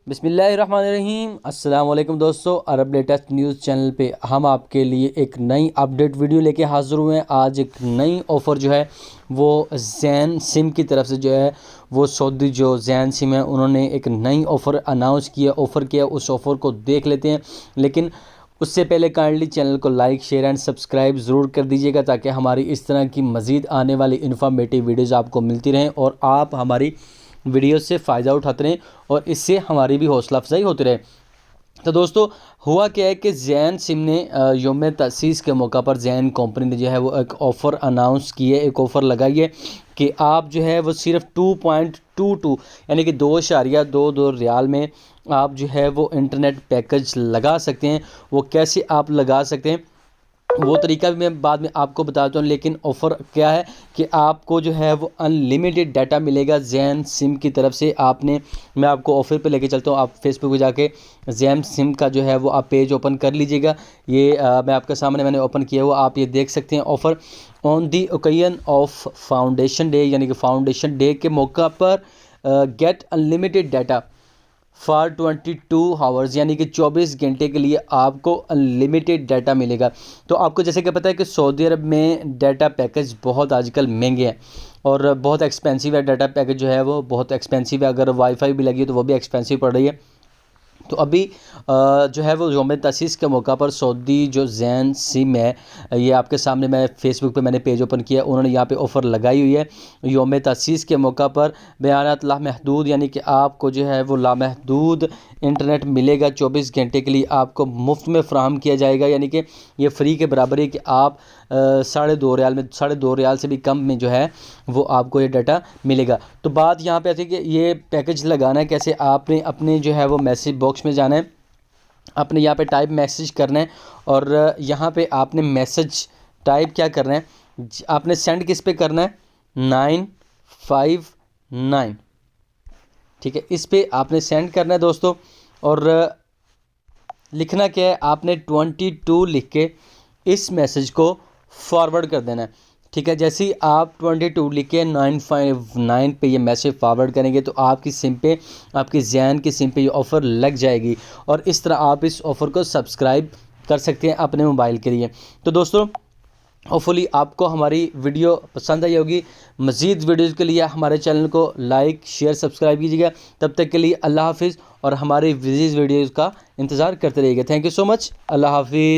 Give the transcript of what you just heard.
बिस्मिल्लाहिर्रहमानिर्रहीम। अस्सलाम वालेकुम दोस्तों, अरब लेटेस्ट न्यूज़ चैनल पे हम आपके लिए एक नई अपडेट वीडियो लेके हाज़िर हुए हैं। आज एक नई ऑफ़र जो है वो ज़ैन सिम की तरफ से जो है वो सऊदी जो ज़ैन सिम है उन्होंने एक नई ऑफ़र अनाउंस किया, ऑफ़र किया। उस ऑफ़र को देख लेते हैं, लेकिन उससे पहले काइंडली चैनल को लाइक, शेयर एंड सब्सक्राइब ज़रूर कर दीजिएगा ताकि हमारी इस तरह की मज़ीद आने वाली इन्फॉर्मेटिव वीडियोज़ आपको मिलती रहें और आप हमारी वीडियो से फ़ायदा उठाते रहें और इससे हमारी भी हौसला अफजाई होती रहे। तो दोस्तों, हुआ क्या है कि ज़ैन सिम ने यौम तअसीस के मौका पर ज़ैन कंपनी ने जो है वो एक ऑफ़र अनाउंस की है, एक ऑफ़र लगाई है कि आप जो है वो सिर्फ 2.22 यानी कि 2.22 रियाल में आप जो है वो इंटरनेट पैकेज लगा सकते हैं। वो कैसे आप लगा सकते हैं वो तरीका भी मैं बाद में आपको बताता हूँ, लेकिन ऑफ़र क्या है कि आपको जो है वो अनलिमिटेड डाटा मिलेगा ज़ैन सिम की तरफ से। मैं आपको ऑफ़र पे लेके चलता हूँ। आप फेसबुक पे जाके ज़ैन सिम का जो है वो आप पेज ओपन कर लीजिएगा। ये मैं आपके सामने मैंने ओपन किया हुआ, आप ये देख सकते हैं। Offer on the occasion of foundation day यानी कि फाउंडेशन डे के मौका पर get unlimited data for 22 hours यानी कि 24 घंटे के लिए आपको अनलिमिटेड डाटा मिलेगा। तो आपको जैसे कि पता है कि सऊदी अरब में डाटा पैकेज बहुत आजकल महंगे हैं और बहुत एक्सपेंसिव है। डाटा पैकेज जो है वो बहुत एक्सपेंसिव है। अगर वाईफाई भी लगी है तो वो भी एक्सपेंसिव पड़ रही है। तो अभी जो है वो यौम तअसीस के मौका पर सऊदी जो ज़ैन सिम है, ये आपके सामने मैं फेसबुक पे मैंने पेज ओपन किया, उन्होंने यहाँ पे ऑफ़र लगाई हुई है। यौम तअसीस के मौका पर बयानात लामहदूद यानी कि आपको जो है वो लामहदूद इंटरनेट मिलेगा 24 घंटे के लिए, आपको मुफ्त में फ़राहम किया जाएगा। यानी कि ये फ्री के बराबर है कि आप 2.5 रियाल में, 2.5 रियाल से भी कम में जो है वो आपको ये डाटा मिलेगा। तो बात यहाँ पे आती है कि ये पैकेज लगाना है कैसे। आपने अपने जो है वो मैसेज बॉक्स में जाना है, आपने यहाँ पे टाइप मैसेज करना है और यहाँ पे आपने मैसेज टाइप क्या करना है, आपने सेंड किस पे करना है, 959, ठीक है, इस पे आपने सेंड करना है दोस्तों। और लिखना क्या है, आपने 22 लिख के इस मैसेज को फॉरवर्ड कर देना है। ठीक है, जैसे ही आप 22 लिख के 959 पे ये मैसेज फॉरवर्ड करेंगे तो आपकी सिम पे, आपकी ज़ैन की सिम पे ये ऑफ़र लग जाएगी और इस तरह आप इस ऑफ़र को सब्सक्राइब कर सकते हैं अपने मोबाइल के लिए। तो दोस्तों, होपफुली आपको हमारी वीडियो पसंद आई होगी। मज़ीद वीडियोज़ के लिए हमारे चैनल को लाइक, शेयर, सब्सक्राइब कीजिएगा। तब तक के लिए अल्लाह हाफिज़ और हमारे वीडियोज़ का इंतज़ार करते रहिएगा। Thank you so much. अल्लाह हाफिज़।